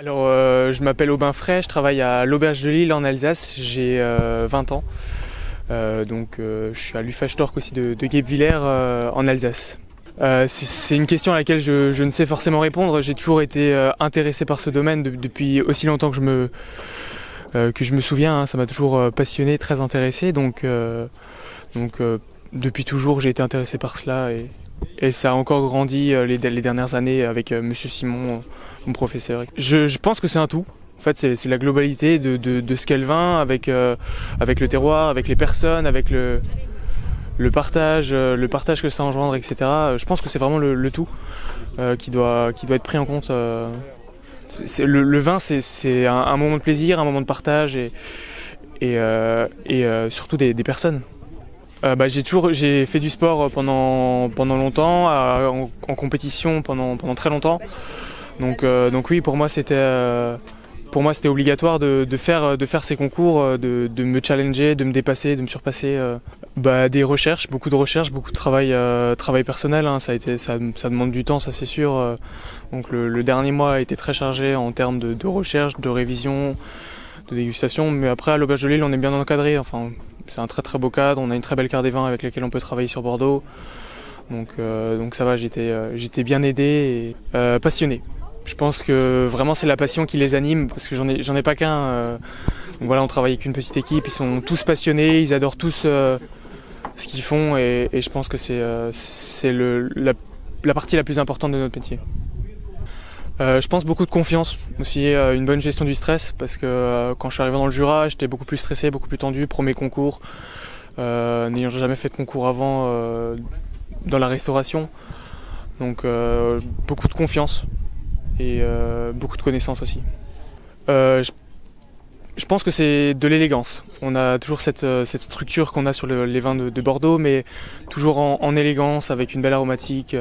Je m'appelle Aubin Fray, je travaille à l'Auberge de Lille en Alsace, j'ai 20 ans. Je suis à l'UFA-Stork aussi de Guebwiller en Alsace. C'est une question à laquelle je ne sais forcément répondre. J'ai toujours été intéressé par ce domaine depuis aussi longtemps que je me souviens. Ça m'a toujours passionné, très intéressé. Depuis toujours, j'ai été intéressé par cela et ça a encore grandi les dernières années avec Monsieur Simon, mon professeur. Je pense que c'est un tout. En fait, c'est la globalité de ce qu'elle vin avec le terroir, avec les personnes, avec le partage que ça engendre, etc. Je pense que c'est vraiment le tout qui doit être pris en compte. Le vin, c'est un moment de plaisir, un moment de partage et surtout des personnes. J'ai fait du sport pendant longtemps, en compétition pendant très longtemps. Donc oui, pour moi c'était obligatoire de faire ces concours, de me challenger, de me dépasser, de me surpasser. Des recherches, beaucoup de travail personnel. Ça demande du temps, ça c'est sûr. Donc le dernier mois a été très chargé en termes de recherche, de révision, de dégustation. Mais après à l'Auberge de Lille, on est bien encadré. Enfin, c'est un très très beau cadre. On a une très belle carte des vins avec laquelle on peut travailler sur Bordeaux. Donc ça va, j'étais bien aidé et passionné. Je pense que vraiment c'est la passion qui les anime parce que j'en ai pas qu'un. Donc voilà, on travaille avec une petite équipe, ils sont tous passionnés, ils adorent tous ce qu'ils font et je pense que c'est la partie la plus importante de notre métier. Je pense beaucoup de confiance, aussi une bonne gestion du stress parce que quand je suis arrivé dans le Jura, j'étais beaucoup plus stressé, beaucoup plus tendu pour mes concours, n'ayant jamais fait de concours avant dans la restauration. Donc beaucoup de confiance et beaucoup de connaissances aussi. Je pense que c'est de l'élégance. On a toujours cette structure qu'on a sur les vins de Bordeaux, mais toujours en élégance, avec une belle aromatique.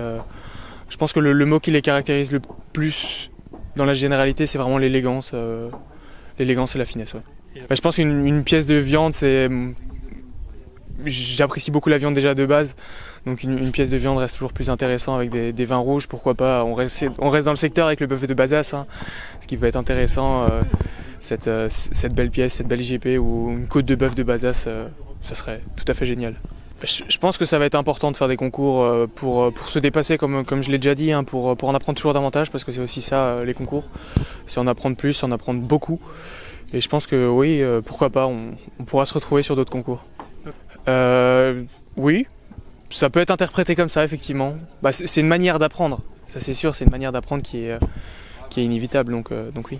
Je pense que le mot qui les caractérise le plus dans la généralité, c'est vraiment l'élégance. L'élégance et la finesse. Ouais. Je pense qu'une pièce de viande, j'apprécie beaucoup la viande déjà de base, donc une pièce de viande reste toujours plus intéressant avec des vins rouges, pourquoi pas. On reste dans le secteur avec le bœuf de Bazas, ce qui peut être intéressant. Cette belle pièce, cette belle IGP ou une côte de bœuf de Bazas, ça serait tout à fait génial. Je pense que ça va être important de faire des concours pour se dépasser, comme je l'ai déjà dit, pour en apprendre toujours davantage, parce que c'est aussi ça les concours, c'est en apprendre plus, en apprendre beaucoup. Et je pense que oui, pourquoi pas, on pourra se retrouver sur d'autres concours. Oui, ça peut être interprété comme ça, effectivement. C'est une manière d'apprendre, ça c'est sûr, c'est une manière d'apprendre qui est inévitable, donc oui.